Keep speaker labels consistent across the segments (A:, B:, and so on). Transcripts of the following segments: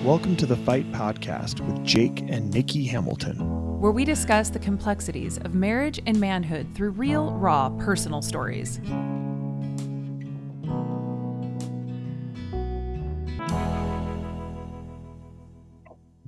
A: Welcome to the Fight Podcast with Jake and Nikki Hamilton,
B: where we discuss the complexities of marriage and manhood through real, raw, personal stories.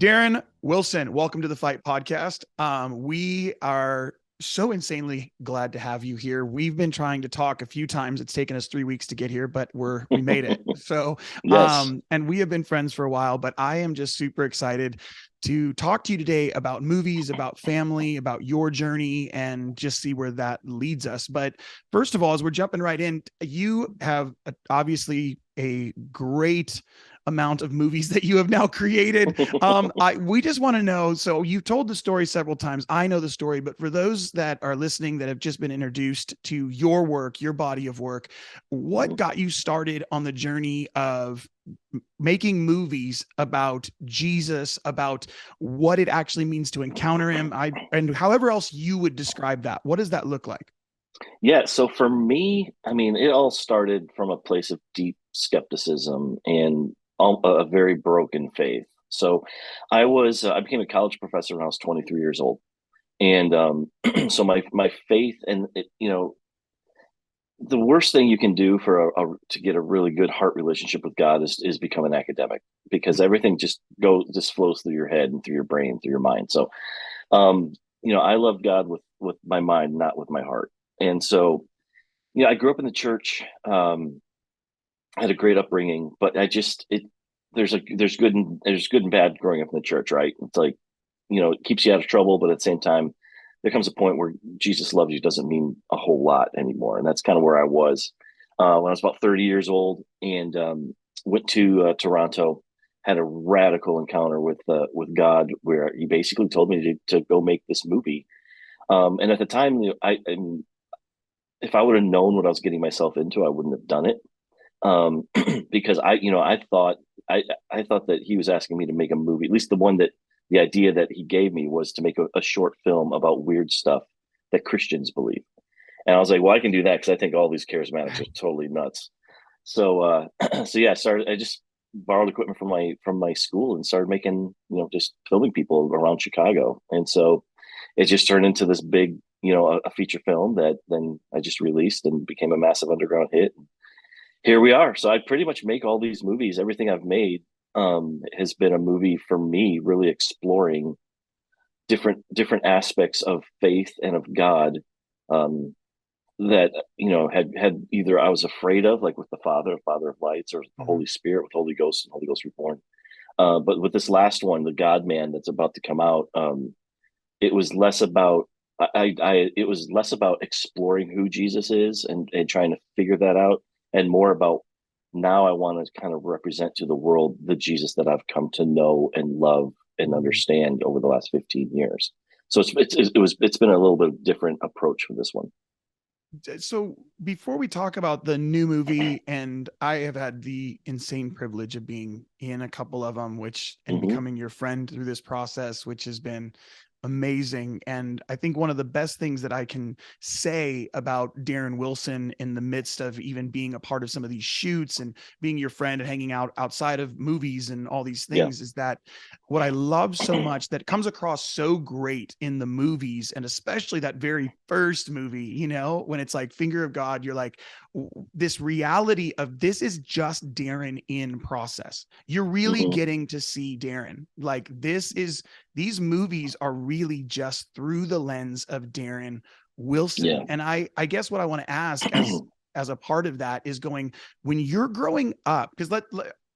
A: Darren Wilson, welcome to the Fight Podcast. We are so insanely glad to have you here. We've been trying to talk a few times. It's taken us 3 weeks to get here, but we made it. So,
C: yes.
A: And we have been friends for a while, but I am just super excited to talk to you today about movies, about family, about your journey, and just see where that leads us. But first of all, as we're jumping right in, you have obviously a great amount of movies that you have now created. We just want to know, so you've told the story several times. I know the story, but for those that are listening that have just been introduced to your work, your body of work, what got you started on the journey of making movies about Jesus, about what it actually means to encounter him, and however else you would describe that? What does that look like?
C: Yeah. So for me, I mean, it all started from a place of deep skepticism and a very broken faith. So I became a college professor when I was 23 years old. And so my faith and, the worst thing you can do to get a really good heart relationship with God is become an academic, because everything just flows through your head and through your brain, through your mind. So, I love God with my mind, not with my heart. And so, I grew up in the church, had a great upbringing, but there's good and bad growing up in the church, right? It's like, it keeps you out of trouble, but at the same time, there comes a point where Jesus loves you doesn't mean a whole lot anymore. And that's kind of where I was when I was about 30 years old, and went to Toronto, had a radical encounter with God, where he basically told me to go make this movie. And at the time, if I would have known what I was getting myself into, I wouldn't have done it. Because I thought that he was asking me to make a movie. At least the idea that he gave me was to make a short film about weird stuff that Christians believe. And I was like, well, I can do that because I think all these charismatics are totally nuts. So, yeah, I just borrowed equipment from my school and started making, just filming people around Chicago. And so it just turned into this big, a feature film that then I just released and became a massive underground hit. Here we are. So I pretty much make all these movies. Everything I've made has been a movie for me, really exploring different aspects of faith and of God, that had either I was afraid of, like with the Father of Lights, or the Holy Spirit with Holy Ghost and Holy Ghost Reborn. But with this last one, the God Man that's about to come out, it was less about it was less about exploring who Jesus is and trying to figure that out, and more about, now I want to kind of represent to the world the Jesus that I've come to know and love and understand over the last 15 years. So it's been a little bit different approach for this one.
A: So before we talk about the new movie, and I have had the insane privilege of being in a couple of them, and becoming your friend through this process, which has been amazing. And I think one of the best things that I can say about Darren Wilson in the midst of even being a part of some of these shoots and being your friend and hanging out outside of movies and all these things, is that what I love so much that comes across so great in the movies, and especially that very first movie, when it's like Finger of God, you're like, this reality of this is just Darren in process. You're really getting to see Darren. Like these movies are really just through the lens of Darren Wilson.
C: Yeah.
A: And I guess what I want to ask as a part of that is going, when you're growing up, because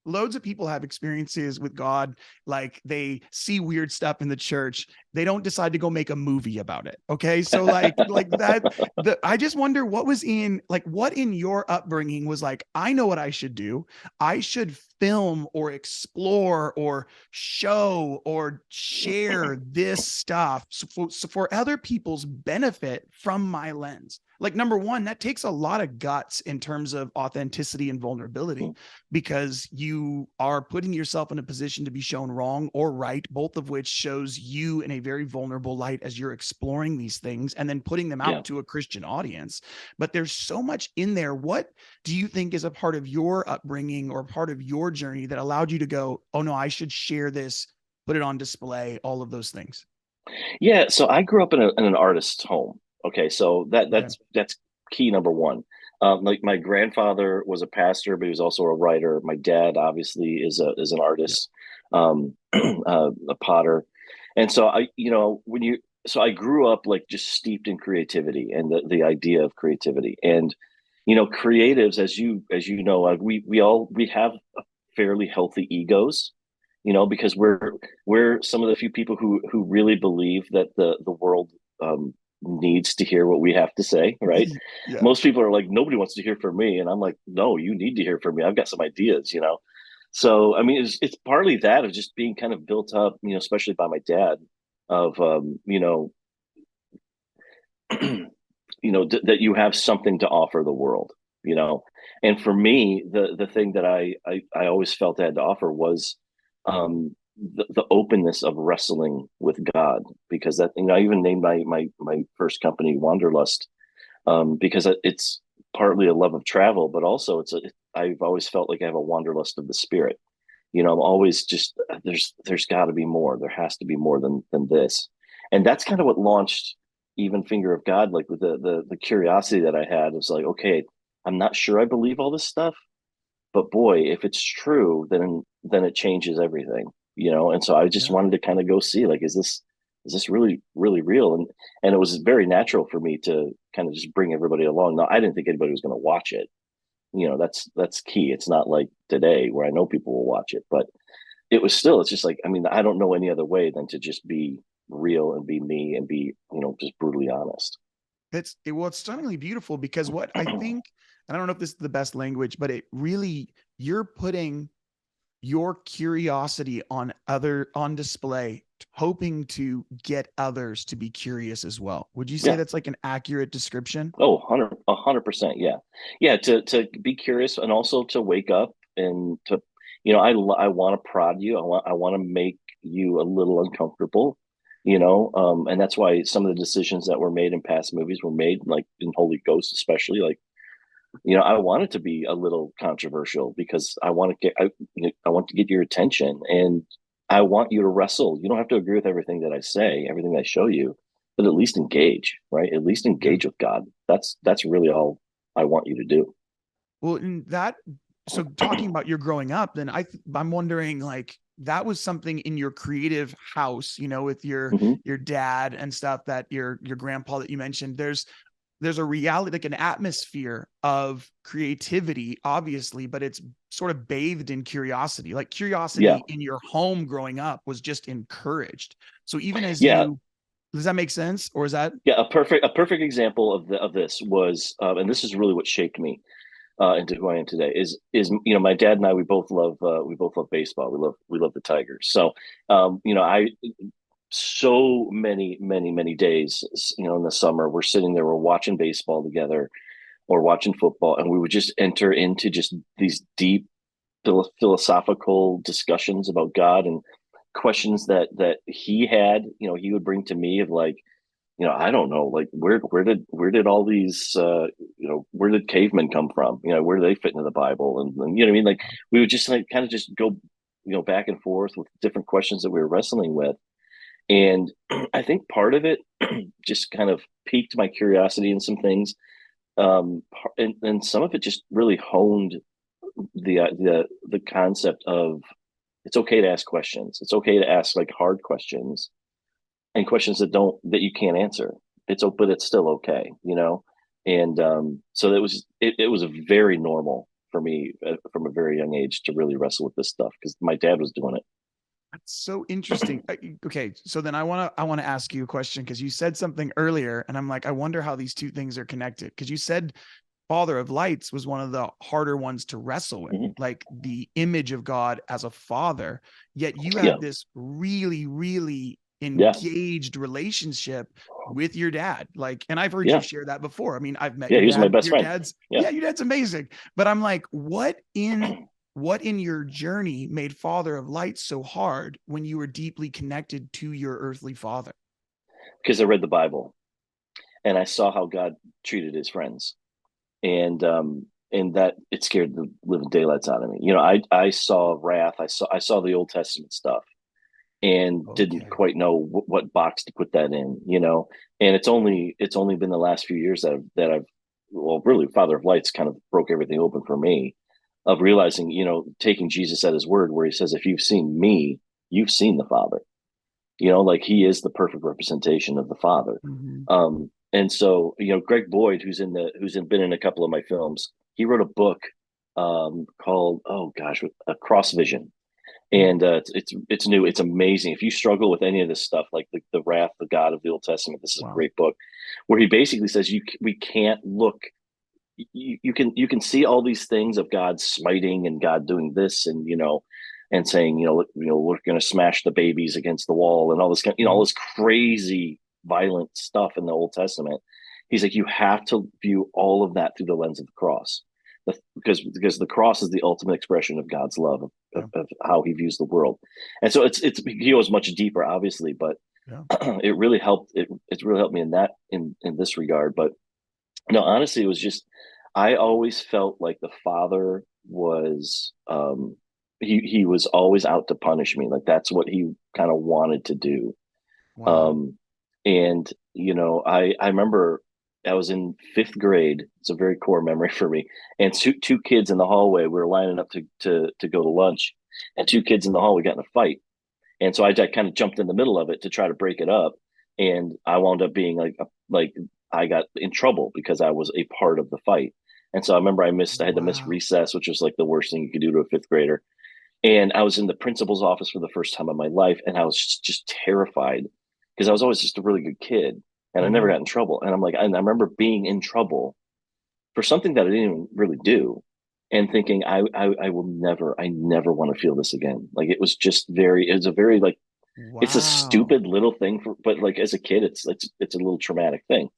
A: loads of people have experiences with God, like they see weird stuff in the church, they don't decide to go make a movie about it. Okay. So like that, I just wonder what in your upbringing was like, I know what I should do. I should film or explore or show or share this stuff for other people's benefit from my lens. like, number one, that takes a lot of guts in terms of authenticity and vulnerability, because you are putting yourself in a position to be shown wrong or right, both of which shows you in a very vulnerable light as you're exploring these things and then putting them out to a Christian audience. But there's so much in there. What do you think is a part of your upbringing or part of your journey that allowed you to go, oh no, I should share this, put it on display, all of those things?
C: Yeah, so I grew up in an artist's home. Okay, so that's key number one. Like my grandfather was a pastor, but he was also a writer. My dad obviously is an artist, a potter, and so I grew up like just steeped in creativity and the idea of creativity. And creatives, as you know, like we have fairly healthy egos, because we're some of the few people who really believe that the world needs to hear what we have to say, right?
A: Yeah.
C: Most people are like, nobody wants to hear from me, and I'm like, no, you need to hear from me. I've got some ideas. So I mean, it's partly that of just being kind of built up, especially by my dad, of that you have something to offer the world, you know. And for me, the thing that I always felt I had to offer was the openness of wrestling with God, because that, I even named my first company Wanderlust, because it's partly a love of travel, but also I've always felt like I have a wanderlust of the spirit. I'm always just, there's got to be more. There has to be more than this, and that's kind of what launched even Finger of God. Like with the curiosity that I had, was like, okay, I'm not sure I believe all this stuff, but boy, if it's true, then it changes everything. And so I just wanted to kind of go see, like, is this really really real? And it was very natural for me to kind of just bring everybody along. Now, I didn't think anybody was going to watch it. That's key. It's not like today where I know people will watch it, but it's just like, I mean, I don't know any other way than to just be real and be me and be, just brutally honest.
A: It's stunningly beautiful, because what I think, and I don't know if this is the best language, but it really, you're putting your curiosity on display, hoping to get others to be curious as well. Would you say that's like an accurate description?
C: Oh, 100%. Yeah. Yeah. To be curious, and also to wake up and to, I want to prod you. I want to make you a little uncomfortable, and that's why some of the decisions that were made in past movies were made, like in Holy Ghost, especially, like, I want it to be a little controversial, because I want to get your attention, and I want you to wrestle. You don't have to agree with everything that I say, everything I show you, but at least engage, right? At least engage with God. That's really all I want you to do.
A: Well, so talking about your growing up, then I'm wondering, like, that was something in your creative house, with your dad and stuff, that your grandpa that you mentioned, there's a reality, like an atmosphere of creativity, obviously, but it's sort of bathed in curiosity. Like, curiosity in your home growing up was just encouraged. So even as does that make sense? Or is that?
C: Yeah. A perfect example of this was, and this is really what shaped me into who I am today, is my dad and I, we both love baseball. We love the Tigers. So I so many days, in the summer, we're sitting there, we're watching baseball together or watching football, and we would just enter into just these deep philosophical discussions about God, and questions that he had, he would bring to me, of like, I don't know, like, where did all these where did cavemen come from? Where do they fit into the Bible? And you know what I mean? Like, we would just like kind of just go, back and forth with different questions that we were wrestling with. And I think part of it just kind of piqued my curiosity in some things. And some of it just really honed the concept of, it's okay to ask questions. It's okay to ask, like, hard questions, and questions that you can't answer. But it's still okay. And so it was very normal for me, from a very young age, to really wrestle with this stuff, because my dad was doing it.
A: That's so interesting. Okay, so then I want to ask you a question, because you said something earlier, and I'm like, I wonder how these two things are connected. Because you said Father of Lights was one of the harder ones to wrestle with, like the image of God as a father. Yet you had this really, really engaged relationship with your dad. Like, and I've heard you
C: Yeah.
A: share that before. I mean, I've met
C: Yeah.
A: your
C: He was my
A: dad.
C: best
A: Your
C: friend.
A: dad's,
C: Yeah.
A: your dad's amazing. But I'm like, what in your journey made Father of Lights so hard when you were deeply connected to your earthly father?
C: Because I read the Bible and I saw how God treated his friends. And that it scared the living daylights out of me. I saw wrath. I saw the Old Testament stuff and didn't
A: Okay.
C: quite know what box to put that in, and it's only been the last few years that I've well, really, Father of Lights kind of broke everything open for me, of realizing, taking Jesus at his word, where he says, if you've seen me, you've seen the Father. Like he is the perfect representation of the Father.
A: Mm-hmm.
C: And so, Greg Boyd, been in a couple of my films, he wrote a book called, oh gosh, Cross Vision. And it's new. It's amazing. If you struggle with any of this stuff, like the wrath of God of the Old Testament, this is a great book, where he basically says we can't look. You can see all these things of God smiting and God doing this, and and saying, we're going to smash the babies against the wall and all this all this crazy violent stuff in the Old Testament. He's like, you have to view all of that through the lens of the cross, because the cross is the ultimate expression of God's love, of how he views the world. And so he goes much deeper, obviously, but it really helped. It's really helped me in this regard. But no, honestly, it was just, I always felt like the Father was, he was always out to punish me. Like that's what he kind of wanted to do.
A: Wow.
C: And I remember I was in fifth grade. It's a very core memory for me. And two kids in the hallway, we were lining up to go to lunch, and two kids in the hallway got in a fight. And so I kind of jumped in the middle of it to try to break it up. And I wound up being like I got in trouble because I was a part of the fight. And so I remember I had to miss recess, which was like the worst thing you could do to a fifth grader. And I was in the principal's office for the first time in my life. And I was just terrified, because I was always just a really good kid and I never got in trouble. And and I remember being in trouble for something that I didn't even really do, and thinking, I never want to feel this again. Like it was a very like, it's a stupid little thing but like as a kid, it's a little traumatic thing.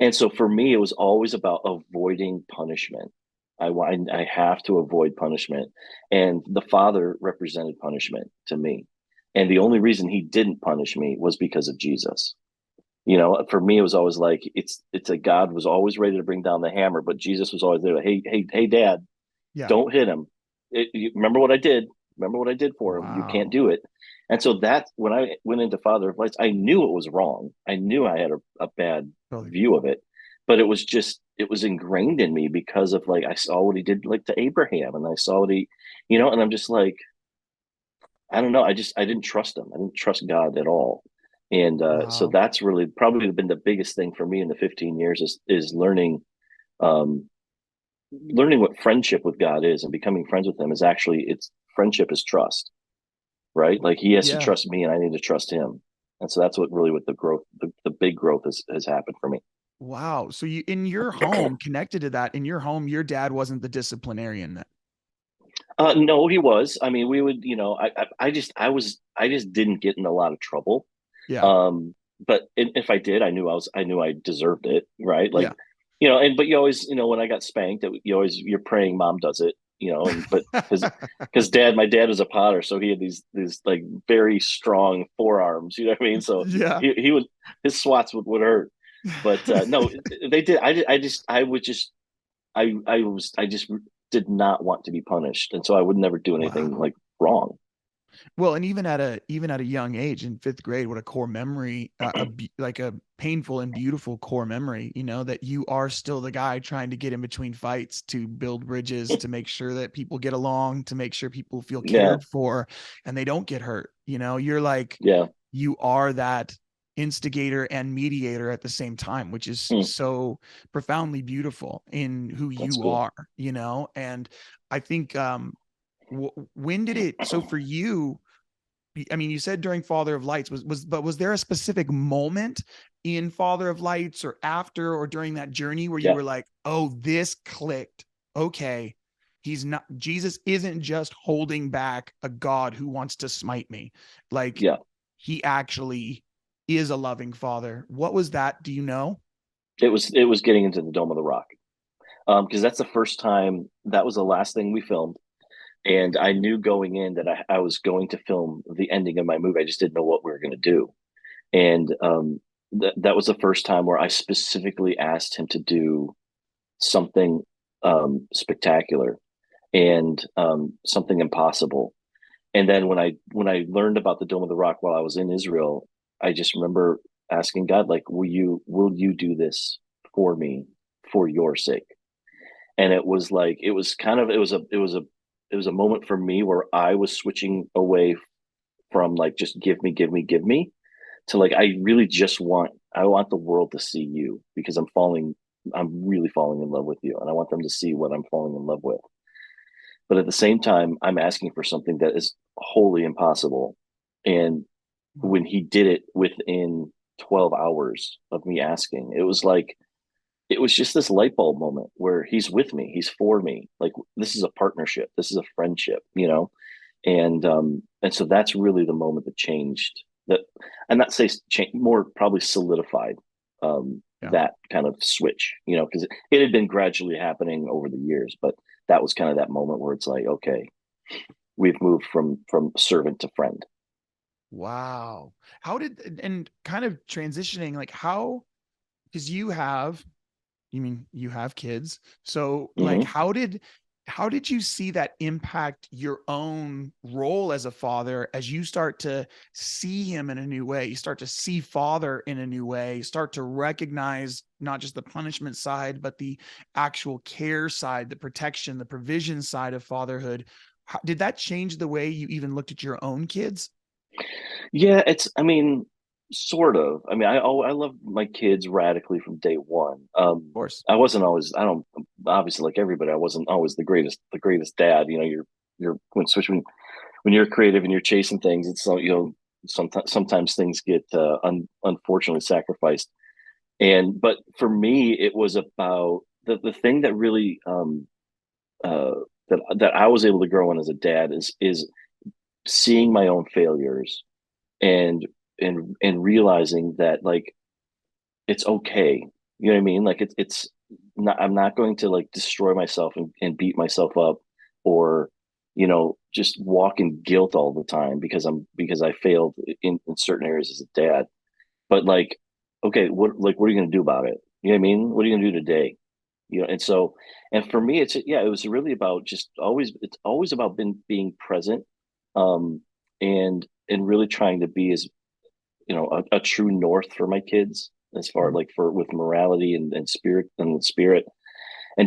C: And so for me, it was always about avoiding punishment. I have to avoid punishment. And the Father represented punishment to me. And the only reason he didn't punish me was because of Jesus. For me, it was always like, it's a God was always ready to bring down the hammer, but Jesus was always there. Like, hey, Dad, don't hit him. Remember what I did. Remember what I did for him. You can't do it. And so that when I went into Father of Lights, I knew it was wrong. I knew I had a bad view of it, but it was ingrained in me because of, like, I saw what he did, like, to Abraham, and I saw what he, and I'm just like, I don't know. I didn't trust him. I didn't trust God at all. And so that's really probably been the biggest thing for me in the 15 years is learning what friendship with God is, and becoming friends with him is actually, friendship is trust, right? Like he has to trust me and I need to trust him. And so that's what the growth, the big growth has happened for me.
A: Wow. So you, in your home, connected to that, in your home, your dad wasn't the disciplinarian then?
C: No, he was. I mean, we would, I just didn't get in a lot of trouble.
A: Yeah.
C: But if I did, I knew I deserved it. Right. Like, but you always, when I got spanked, you're praying mom does it, but because my dad was a potter. So he had these like very strong forearms, you know what I mean? So he would, his swats would hurt, but no, they did. I just did not want to be punished. And so I would never do anything like wrong.
A: Well, and even at a young age, in fifth grade, what a core memory, like a painful and beautiful core memory, that you are still the guy trying to get in between fights, to build bridges, to make sure that people get along, to make sure people feel cared for and they don't get hurt. You're like, you are that instigator and mediator at the same time, which is so profoundly beautiful in who you are, and I think, when did it, so for you, I mean, you said during Father of Lights, but was there a specific moment in Father of Lights or after or during that journey where you were like, oh, this clicked? Okay. Jesus isn't just holding back a God who wants to smite me. Like, he actually is a loving father. What was that? Do you know?
C: It was getting into the Dome of the Rock. Because that's the first time, that was the last thing we filmed. And I knew going in that I was going to film the ending of my movie. I just didn't know what we were going to do. And that was the first time where I specifically asked him to do something spectacular and something impossible. And then when I learned about the Dome of the Rock while I was in Israel, I just remember asking God, like, will you do this for me, for your sake? And it was like, it was a moment for me where I was switching away from like just give me, give me, give me, to like I want the world to see you, because I'm really falling in love with you, and I want them to see what I'm falling in love with. But at the same time, I'm asking for something that is wholly impossible. And when he did it within 12 hours of me asking, it was just this light bulb moment where he's with me, he's for me. Like, this is a partnership, this is a friendship, and so that's really the moment that changed that. And not say change, more probably solidified that kind of switch, because it had been gradually happening over the years, but that was kind of that moment where it's like, okay, we've moved from servant to friend.
A: Wow. How did, and kind of transitioning, like how, because you have kids. So like,
C: Mm-hmm.
A: how did you see that impact your own role as a father as you start to see him in a new way? You start to see father in a new way, start to recognize not just the punishment side, but the actual care side, the protection, the provision side of fatherhood. Did that change the way you even looked at your own kids?
C: Yeah, I mean, sort of. I mean, I love my kids radically from day one.
A: Of course.
C: I wasn't always, I don't, obviously, like everybody, I wasn't always the greatest dad. When you're creative and you're chasing things, it's so, sometimes things get unfortunately sacrificed. But for me, it was about the thing that really uh, that I was able to grow in as a dad is seeing my own failures, and and realizing that, like, it's okay. You know what I mean? Like, it's not, I'm not going to like destroy myself and beat myself up, or just walk in guilt all the time because I failed in certain areas as a dad. But like, okay, what are you going to do about it? You know what I mean? What are you going to do today? And so, and for me, it was really about just it's always about being present, um and really trying to be as, a true north for my kids, as far like for with morality and spirit, and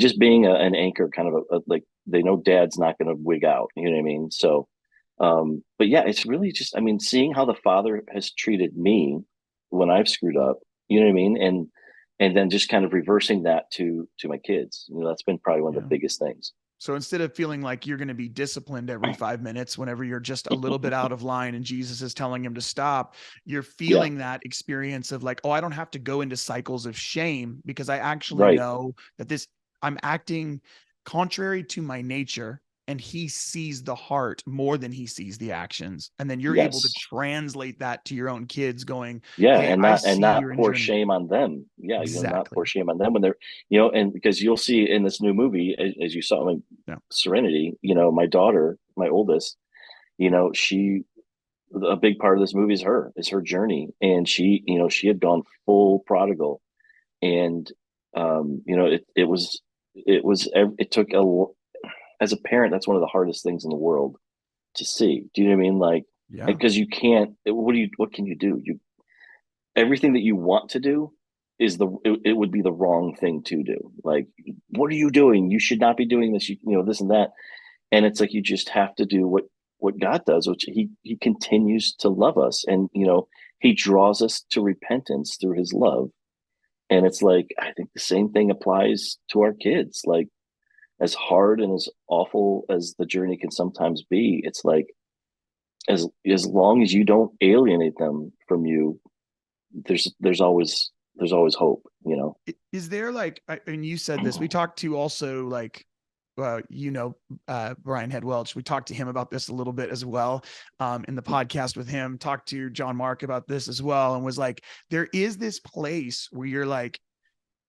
C: just being an anchor, kind of like, they know dad's not going to wig out. You know what I mean? So, but yeah, it's really just, I mean, seeing how the father has treated me when I've screwed up. You know what I mean? And then just kind of reversing that to my kids. That's been probably one of
A: Yeah.
C: the biggest things.
A: So instead of feeling like you're going to be disciplined every 5 minutes whenever you're just a little bit out of line and Jesus is telling him to stop, you're
C: Yeah.
A: feeling that experience of like, oh, I don't have to go into cycles of shame because I actually
C: Right.
A: know that I'm acting contrary to my nature, and he sees the heart more than he sees the actions. And then you're able to
C: Yes.
A: translate that to your own kids going,
C: Yeah,
A: hey,
C: and
A: I
C: not
A: see you're in
C: pour
A: journey.
C: shame on them. Yeah, not pour
A: Exactly.
C: shame on them when they're, and because you'll see in this new movie, as you saw, like,
A: Yeah.
C: Serenity, my daughter, my oldest, she, a big part of this movie is her journey, and she had gone full prodigal, and it took as a parent, that's one of the hardest things in the world to see. Do you know what I mean? Like,
A: Yeah.
C: because you can't. What can you do? Everything that you want to do it would be the wrong thing to do. Like, what are you doing? You should not be doing this. This and that. And it's like, you just have to do what God does, which he continues to love us, and he draws us to repentance through his love. And it's like, I think the same thing applies to our kids. Like, as hard and as awful as the journey can sometimes be, it's like, as long as you don't alienate them from you, there's always hope.
A: Is there like, and you said this, we talked to also like Brian Head Welch, we talked to him about this a little bit as well, in the podcast with him, talked to John Mark about this as well. And was like, there is this place where you're like,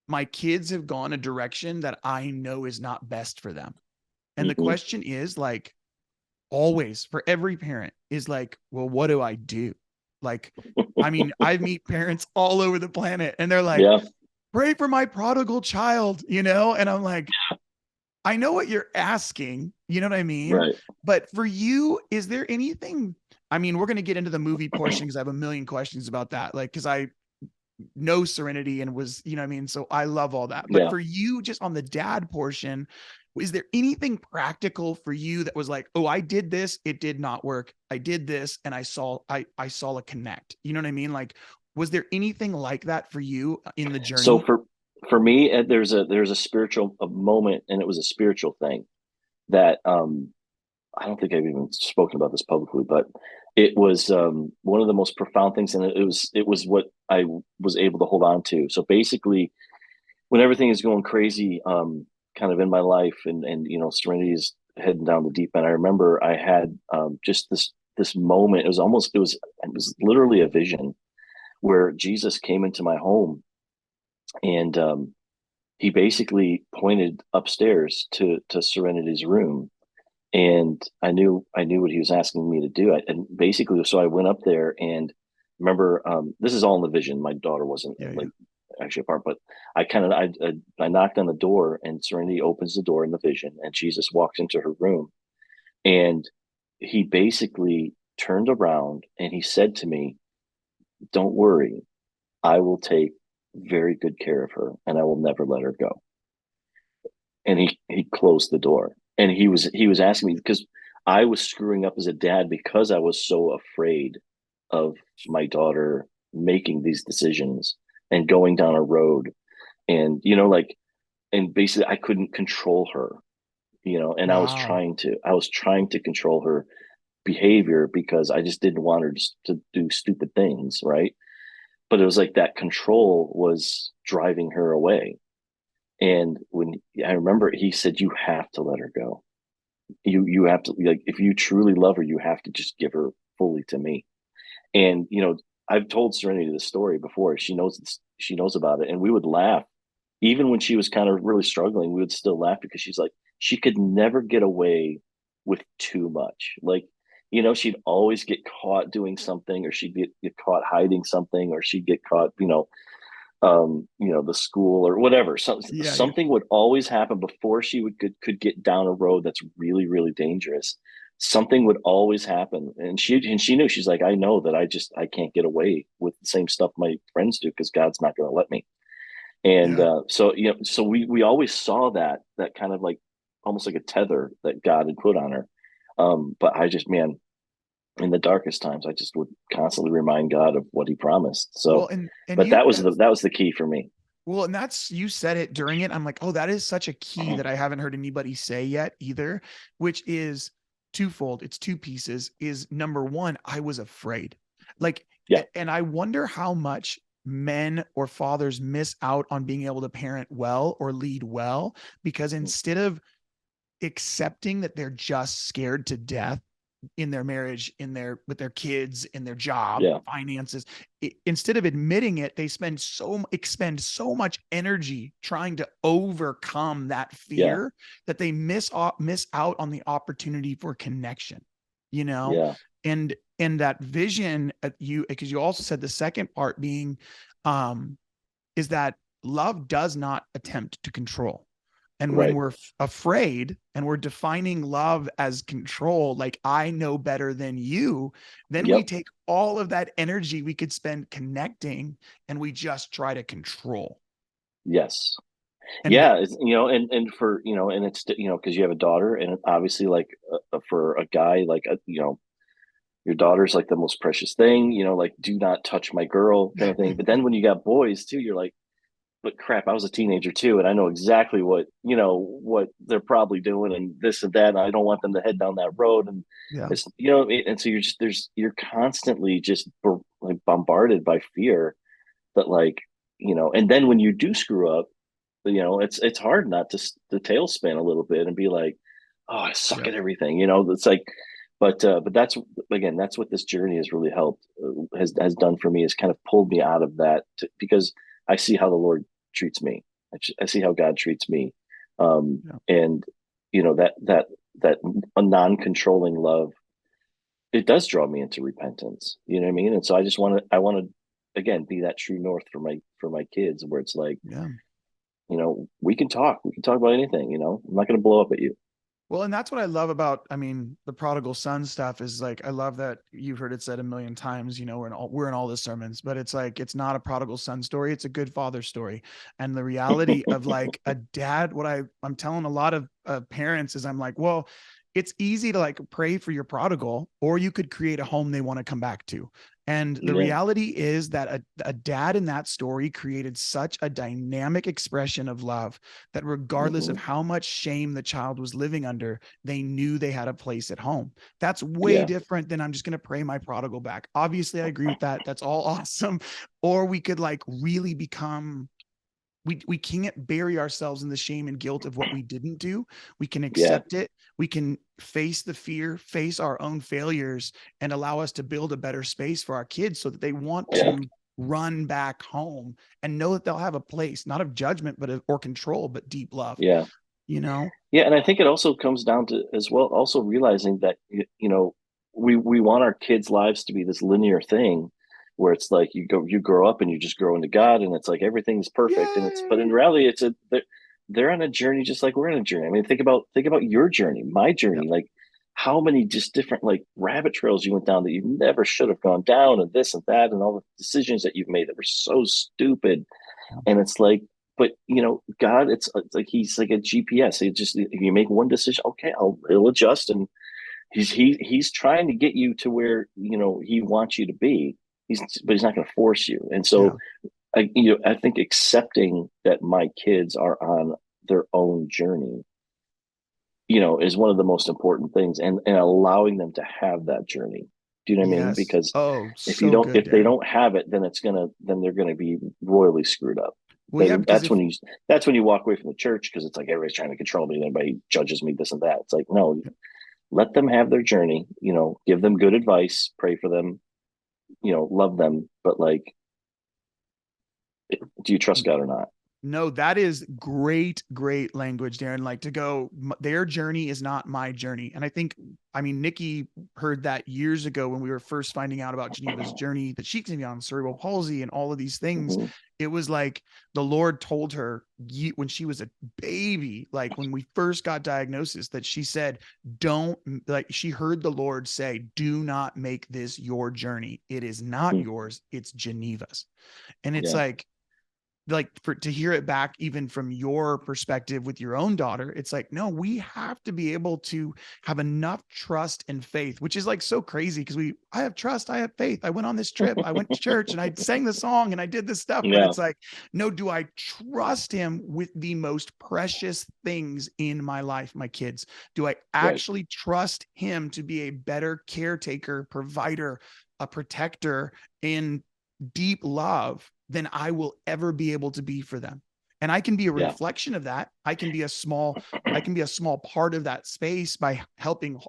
A: my kids have gone a direction that I know is not best for them. And the question is like, always for every parent is like, well, what do I do? Like, I mean, I meet parents all over the planet and they're like, pray for my prodigal child, and I'm like, I know what you're asking, you know what I mean?
C: Right.
A: But for you, is there anything, I mean, we're going to get into the movie portion because I have a million questions about that. Like, cause I know Serenity and was, you know what I mean? So I love all that. But for you, just on the dad portion, is there anything practical for you that was like, oh, I did this, it did not work. I did this and I saw a connect. You know what I mean? Like, was there anything like that for you in the journey?
C: So for me, there's a spiritual moment, and it was a spiritual thing that I don't think I've even spoken about this publicly, but it was one of the most profound things, and it was what I was able to hold on to. So basically, when everything is going crazy, kind of in my life, and Serenity is heading down the deep end. I remember I had just this moment. It was literally a vision where Jesus came into my home, and he basically pointed upstairs to Serenity's room, and I knew what he was asking me to do. And basically, so I went up there, and remember, this is all in the vision. My daughter wasn't actually a part, but I knocked on the door, and Serenity opens the door in the vision, and Jesus walks into her room, and he basically turned around and he said to me, "Don't worry, I will take very good care of her, and I will never let her go." And he closed the door, and he was asking me, because I was screwing up as a dad because I was so afraid of my daughter making these decisions and going down a road, and and basically I couldn't control her, and
A: Wow.
C: I was trying to control her behavior because I just didn't want her to do stupid things, right? But it was like that control was driving her away. And when I remember, he said, "You have to let her go. You have to, like, if you truly love her, you have to just give her fully to me." And I've told Serenity this story before. She knows about it, and we would laugh even when she was kind of really struggling. We would still laugh because she's like, she could never get away with too much. Like, she'd always get caught doing something, or she'd get caught hiding something, or she'd get caught, the school or whatever. Something would always happen before she could get down a road that's really, really dangerous. Something would always happen, and she knew. She's like, I know that I can't get away with the same stuff my friends do because God's not going to let me. And so we always saw that kind of like almost like a tether that God had put on her. But I just, man, in the darkest times, I just would constantly remind God of what he promised. So, but that was the key for me.
A: Well, and you said it during it. I'm like, oh, that is such a key that I haven't heard anybody say yet either, which is twofold. It's two pieces. Is number one, I was afraid. Like, and I wonder how much men or fathers miss out on being able to parent well or lead well, because instead of accepting that they're just scared to death in their marriage, with their kids, in their job, finances, instead of admitting it, they expend so much energy trying to overcome that fear that they miss out on the opportunity for connection, and that vision because you also said the second part being, is that love does not attempt to control. And when we're afraid and we're defining love as control, like I know better than you, then we take all of that energy we could spend connecting and we just try to control.
C: Yes. And and for, and it's, because you have a daughter, and obviously like for a guy, like, your daughter's like the most precious thing, like, do not touch my girl kind of thing. But then when you got boys too, you're like, but crap, I was a teenager too, and I know exactly what they're probably doing, and this and that. And I don't want them to head down that road, and it's, and so you're constantly just like bombarded by fear that, like, and then when you do screw up, it's hard not to tailspin a little bit and be like, oh, I suck
A: Yep.
C: at everything. It's like, but that's, again, that's what this journey has really helped, has done for me, is kind of pulled me out of that, because I see how the Lord treats me. I see how God treats me.
A: Yep.
C: And that a non-controlling love, it does draw me into repentance. You know what I mean? And so I want to again be that true north for my kids, where it's like,
A: Yeah.
C: we can talk about anything. I'm not going to blow up at you.
A: Well, and that's what I love about, I mean, the prodigal son stuff is like, I love that you've heard it said a million times, we're in all the sermons, but it's like, it's not a prodigal son story. It's a good father story. And the reality of like a dad, what I'm telling a lot of parents is, I'm like, well, it's easy to like pray for your prodigal, or you could create a home they want to come back to. And the
C: Yeah.
A: reality is that a dad in that story created such a dynamic expression of love that regardless of
C: Mm-hmm.
A: how much shame the child was living under, they knew they had a place at home. That's way
C: Yeah.
A: different than, I'm just going to pray my prodigal back. Obviously, I agree with that. That's all awesome. Or we could like really become, we can't bury ourselves in the shame and guilt of what we didn't do. We can
C: Yeah.
A: accept it. We can face the fear, face our own failures, and allow us to build a better space for our kids so that they want
C: Yeah.
A: to run back home and know that they'll have a place, not of judgment, but or control, but deep love,
C: Yeah.
A: you know?
C: Yeah. And I think it also comes down to, as well, also realizing that, we want our kids' lives to be this linear thing where it's like you grow up and you just grow into God, and it's like everything's perfect. But in
A: Yay.
C: reality, they're on a journey just like we're on a journey. I mean, think about your journey, my
A: Yep.
C: journey, like how many just different like rabbit trails you went down that you never should have gone down, and this and that, and all the decisions that you've made that were so stupid.
A: Yep.
C: And it's like, but God, it's like he's like a GPS. He just, if you make one decision, okay, he'll adjust, and he's trying to get you to where he wants you to be. But he's not going to force you. And so
A: Yeah.
C: I think accepting that my kids are on their own journey, is one of the most important things, and allowing them to have that journey. Do you know what I mean?
A: Yes.
C: Because
A: Oh, so good,
C: if they
A: Darren.
C: don't have it, then they're gonna be royally screwed up.
A: Well, yeah, because
C: That's
A: if,
C: when you walk away from the church, because it's like everybody's trying to control me, and everybody judges me, this and that. It's like, no, let them have their journey. Give them good advice, pray for them, love them, but like, do you trust God or not?
A: no, that is great, great language, Darren. Like to go, their journey is not my journey. And I mean, Nikki heard that years ago when we were first finding out about Geneva's journey, that she can be on cerebral palsy and all of these things.
C: Mm-hmm.
A: It was like the Lord told her when she was a baby, like when we first got diagnosis, that she said, don't, like, she heard the Lord say, do not make this your journey. It is not yours. It's Geneva's. And it's
C: Yeah.
A: to hear it back even from your perspective with your own daughter, it's like, no, we have to be able to have enough trust and faith, which is like so crazy because I have trust, I have faith, I went on this trip, I went to church and I sang the song and I did this stuff, but
C: Yeah.
A: it's like, no, do I trust him with the most precious things in my life, my kids? Do I actually trust him to be a better caretaker, provider, a protector in deep love than I will ever be able to be for them? And I can be a
C: Yeah.
A: reflection of that. I can be a small part of that space by helping,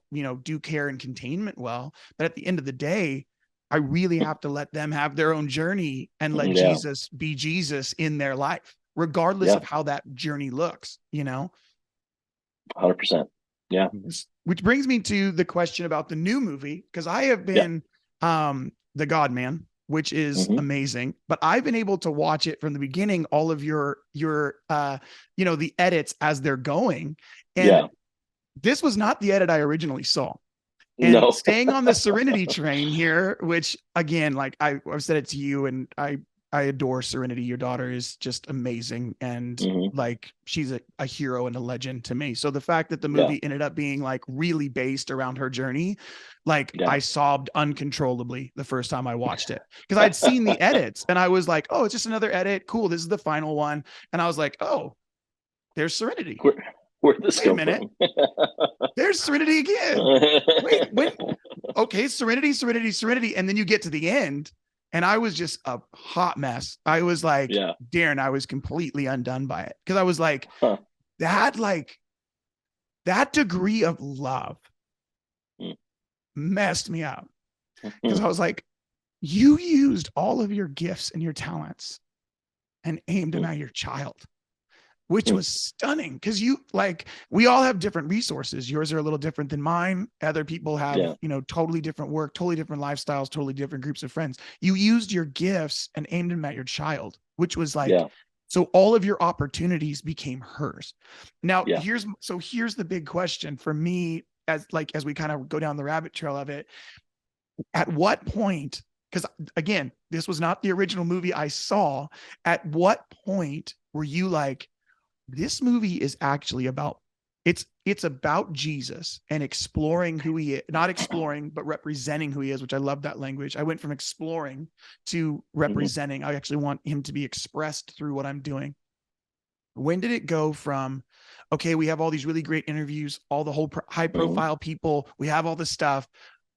A: do care and containment well. But at the end of the day, I really have to let them have their own journey and let
C: Yeah.
A: Jesus be Jesus in their life, regardless
C: Yeah.
A: of how that journey looks,
C: 100%. Yeah.
A: Which brings me to the question about the new movie, because I have been the God Man, which is amazing, but I've been able to watch it from the beginning, all of your the edits as they're going. And this was not the edit I originally saw. And
C: No.
A: staying on the Serenity train here, which again, like I've said it to you, and I adore Serenity. Your daughter is just amazing. And like, she's a hero and a legend to me. So the fact that the movie ended up being like really based around her journey, like I sobbed uncontrollably the first time I watched it, because I'd seen the edits and I was like, oh, it's just another edit. Cool. This is the final one. And I was like, oh, there's Serenity.
C: Where'd this come from?
A: There's Serenity again. Wait, when? Okay, Serenity. And then you get to the end And I was just a hot mess. I was like,
C: Yeah.
A: Darren, I was completely undone by it. Cause I was like,
C: Huh.
A: that degree of love
C: Mm.
A: messed me up. Cause
C: Mm.
A: I was like, you used all of your gifts and your talents and aimed them
C: Mm.
A: at your child, which
C: Mm.
A: was stunning. Cause we all have different resources. Yours are a little different than mine. Other people have,
C: Yeah.
A: totally different work, totally different lifestyles, totally different groups of friends. You used your gifts and aimed them at your child, which was like,
C: Yeah.
A: so all of your opportunities became hers. Now
C: Yeah.
A: here's the big question for me as we kind of go down the rabbit trail of it. At what point, because again, this was not the original movie I saw. At what point were you like, this movie is actually about it's about Jesus and exploring who he is, not exploring, but representing who he is, which I love that language. I went from exploring to representing. I actually want him to be expressed through what I'm doing. When did it go from, okay, we have all these really great interviews, all the whole high profile people, we have all this stuff.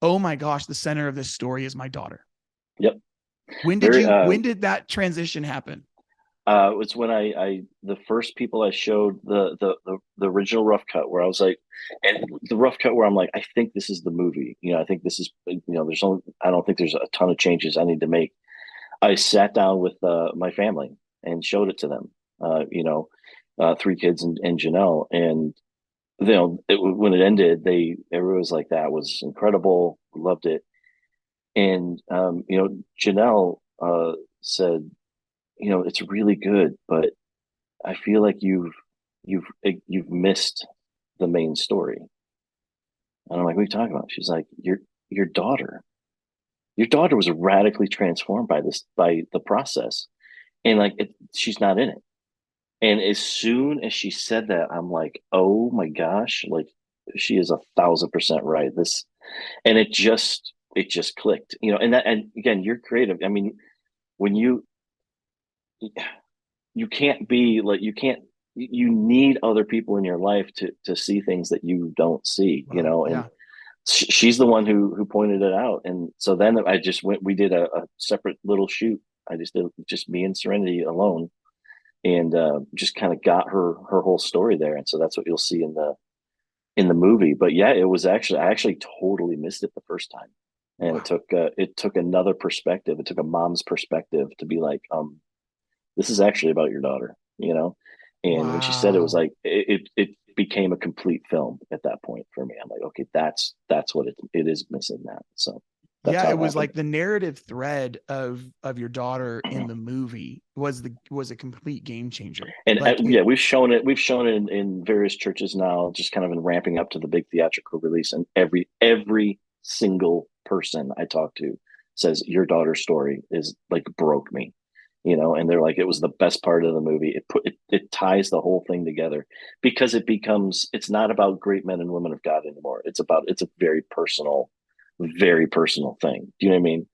A: Oh my gosh, the center of this story is my daughter.
C: Yep.
A: When did that transition happen?
C: It's when the first people I showed the original rough cut where I was like, and the rough cut where I'm like, I think this is the movie. I think this is, I don't think there's a ton of changes I need to make. I sat down with my family and showed it to them. 3 kids and Janelle, and when it ended, everyone was like, that was incredible, loved it. And Janelle said, it's really good, but I feel like you've missed the main story. And I'm like, what are you talking about? She's like, your daughter. Your daughter was radically transformed by the process. And like she's not in it. And as soon as she said that, I'm like, oh my gosh, like she is 1,000% right. And it just clicked, and again, you're creative. I mean, when you can't be like, you need other people in your life to see things that you don't see.
A: Wow.
C: And
A: Yeah.
C: she's the one who pointed it out. And so then we did a separate little shoot. I just did just me and Serenity alone, and just kind of got her whole story there. And so that's what you'll see in the movie. But yeah, it was actually, I actually totally missed it the first time. And
A: Wow.
C: it took another perspective. It took a mom's perspective to be like, this is actually about your daughter, And when she said it, was
A: Wow.
C: like it became a complete film at that point for me. I'm like, okay, that's what it is missing that. So that's
A: Yeah,
C: how
A: it
C: it
A: was
C: happened.
A: like the narrative thread of your daughter in the movie was a complete game changer.
C: And
A: Like
C: yeah, we've shown it. We've shown it in various churches now, just kind of in ramping up to the big theatrical release. And every single person I talk to says your daughter's story is like broke me, And they're like, it was the best part of the movie. It ties the whole thing together because it's not about great men and women of God anymore. It's a very personal thing. Do you know what I mean?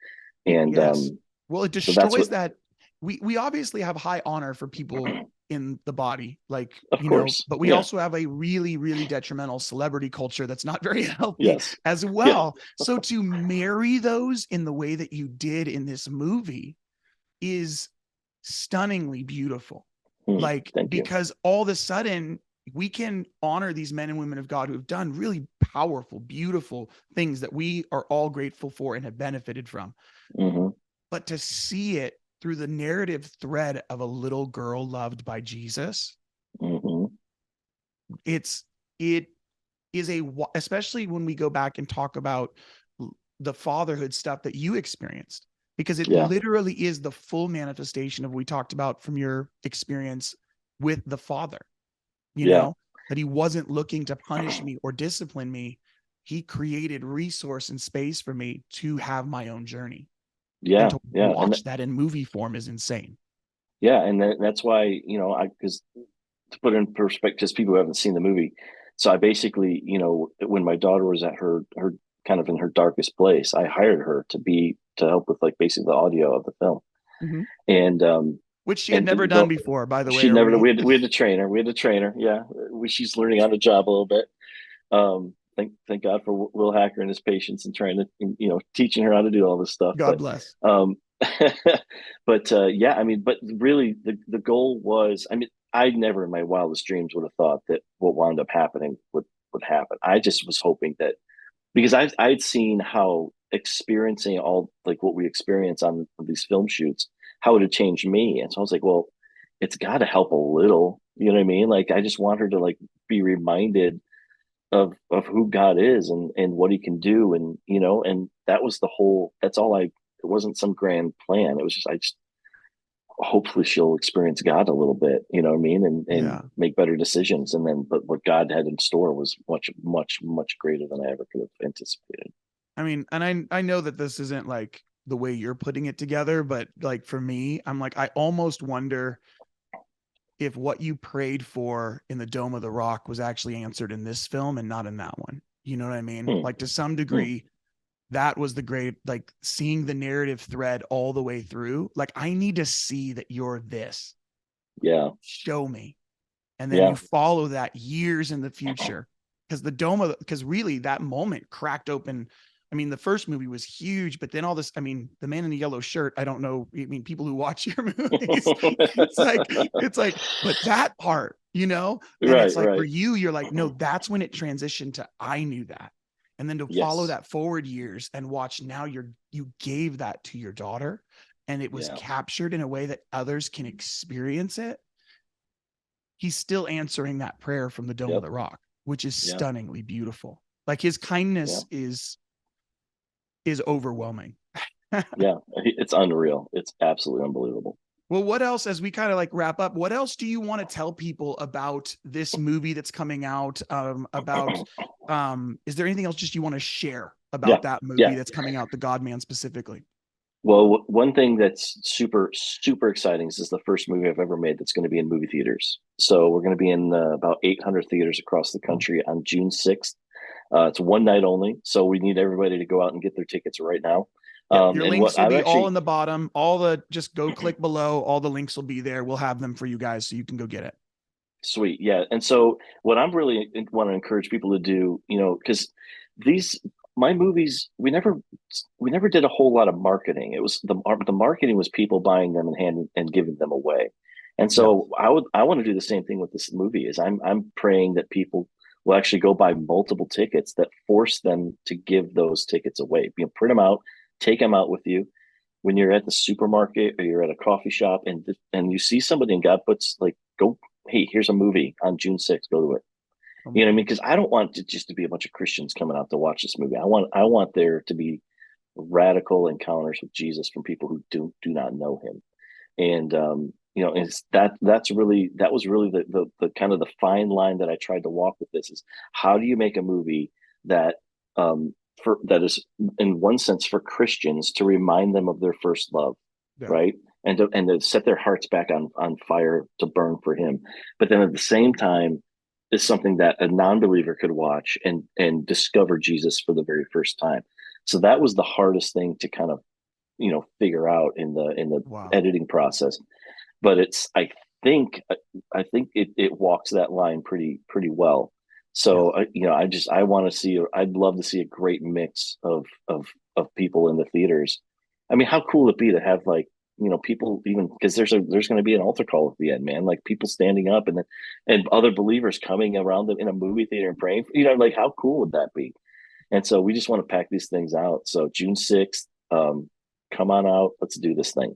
C: And
A: yes. Well, it
C: so that's
A: destroys
C: what.
A: that. We obviously have high honor for people in the body, like,
C: Of course,
A: but we
C: yeah,
A: also have a really, really detrimental celebrity culture that's not very healthy
C: yes,
A: as
C: yeah.
A: well. So to marry those in the way that you did in this movie is stunningly beautiful. Like,
C: Thank you.
A: because all of a sudden we can honor these men and women of God who have done really powerful, beautiful things that we are all grateful for and have benefited from.
C: Mm-hmm.
A: But to see it through the narrative thread of a little girl loved by Jesus,
C: Mm-hmm.
A: it is especially when we go back and talk about the fatherhood stuff that you experienced, because it
C: Yeah,
A: literally is the full manifestation of what we talked about from your experience with the father,
C: yeah,
A: that he wasn't looking to punish me or discipline me. He created resource and space for me to have my own journey. And
C: yeah,
A: to
C: yeah,
A: watch that in movie form is insane.
C: yeah, and that's why because to put it in perspective, because people who haven't seen the movie, so I basically when my daughter was at her kind of in her darkest place, I hired her to help with like basically the audio of the film,
A: Mm-hmm.
C: and
A: Which she had
C: and
A: never done before, by the way.
C: she never we had to train her. Yeah, she's learning on the job a little bit. Thank God for Will Hacker and his patience and trying to teaching her how to do all this stuff.
A: God
C: But
A: bless.
C: But yeah, I mean, but really the goal was, I mean, I never in my wildest dreams would have thought that what wound up happening would happen. I just was hoping that, because I'd seen how experiencing all like what we experience on these film shoots, how it had changed me. And so I was like, well, it's got to help a little. You know what I mean? Like I just want her to like be reminded of who God is and what he can do. And, you know, and that was the whole, that's all it wasn't some grand plan. It was just, I just, hopefully she'll experience God a little bit, you know what I mean? And
A: Yeah.
C: make better decisions. And then, but what God had in store was much, much, much greater than I ever could have anticipated.
A: I mean, and I know that this isn't like the way you're putting it together, but like for me, I'm like, I almost wonder if what you prayed for in the Dome of the Rock was actually answered in this film and not in that one. You know what I mean?
C: Hmm.
A: Like to some
C: Hmm.
A: degree, that was the great, like seeing the narrative thread all the way through. Like, I need to see that you're this.
C: Yeah.
A: Show me. And then
C: Yeah.
A: you follow that years in the future. Because the Dome of, because really that moment cracked open. I mean, the first movie was huge, but then all this, I mean, the man in the yellow shirt, I don't know. I mean, people who watch your movies, it's like, but that part, you know, then it's
C: Right.
A: like for
C: Right.
A: you, you're like, no, that's when it transitioned to I knew that. And then to follow
C: Yes.
A: that forward years and watch now you gave that to your daughter and it was
C: Yeah.
A: captured in a way that others can experience it. He's still answering that prayer from the Dome of
C: Yep.
A: the Rock, which is
C: Yeah.
A: stunningly beautiful. Like his
C: Yeah.
A: kindness is overwhelming.
C: Yeah. It's unreal. It's absolutely unbelievable.
A: Well, what else, as we kind of like wrap up, what else do you want to tell people about this movie that's coming out? Is there anything else just you want to share
C: Yeah.
A: about that movie
C: Yeah.
A: that's coming out, The God Man specifically?
C: Well, one thing that's super, super exciting is this is the first movie I've ever made that's going to be in movie theaters. So we're going to be in about 800 theaters across the country on June 6th. It's one night only. So we need everybody to go out and get their tickets right now.
A: Yep. Your
C: And
A: links
C: what
A: will
C: I've
A: be all in
C: actually,
A: the bottom. Just go click below. All the links will be there. We'll have them for you guys so you can go get it.
C: sweet. Yeah. And so what I'm really want to encourage people to do, you know, because these, my movies, we never did a whole lot of marketing. It was the marketing was people buying them and giving them away. And
A: Yep.
C: so I want to do the same thing with this movie is I'm praying that people will actually go buy multiple tickets that force them to give those tickets away. You know, print them out, take them out with you when you're at the supermarket or you're at a coffee shop and you see somebody and God puts like, go, hey, here's a movie on June 6th, go to it. You know what I mean? Because I don't want it just to be a bunch of Christians coming out to watch this movie. I want there to be radical encounters with Jesus from people who do not know him. And you know, it's that was really the kind of the fine line that I tried to walk with this is how do you make a movie that that is in one sense for Christians to remind them of their first love,
A: Yeah.
C: right? And to set their hearts back on fire to burn for him. But then at the same time, is something that a non-believer could watch and discover Jesus for the very first time. So that was the hardest thing to kind of, you know, figure out in the
A: Wow.
C: editing process. But think I think it walks that line pretty well. So you know, I want to see, I'd love to see a great mix of people in the theaters. I mean, how cool would it be to have like, you know, people, even because there's going to be an altar call at the end, man, like people standing up and other believers coming around them in a movie theater and praying, you know, like how cool would that be? And so we just want to pack these things out. So June 6th, come on out, let's do this thing.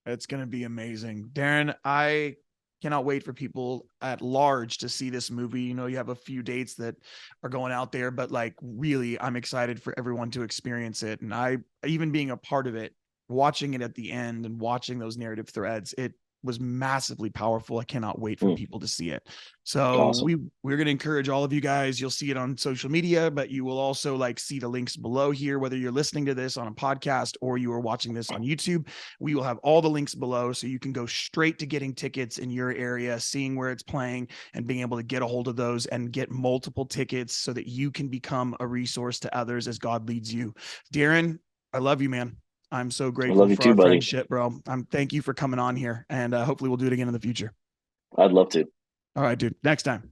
A: It's going to be amazing. Darren, I cannot wait for people at large to see this movie. You know, you have a few dates that are going out there, but like really, I'm excited for everyone to experience it. And I, even being a part of it, watching it at the end and watching those narrative threads, it was massively powerful. I cannot wait for people to see it. So
C: Awesome.
A: we're going to encourage all of you guys. You'll see it on social media, but you will also like see the links below here, whether you're listening to this on a podcast or you are watching this on YouTube. We will have all the links below so you can go straight to getting tickets in your area, seeing where it's playing and being able to get a hold of those and get multiple tickets so that you can become a resource to others as God leads you. Darren, I love you, man. I'm so
C: I
A: grateful
C: love you
A: for
C: too,
A: our
C: buddy.
A: friendship, bro. Thank you for coming on here, and hopefully we'll do it again in the future.
C: I'd love to.
A: All right, dude. Next time.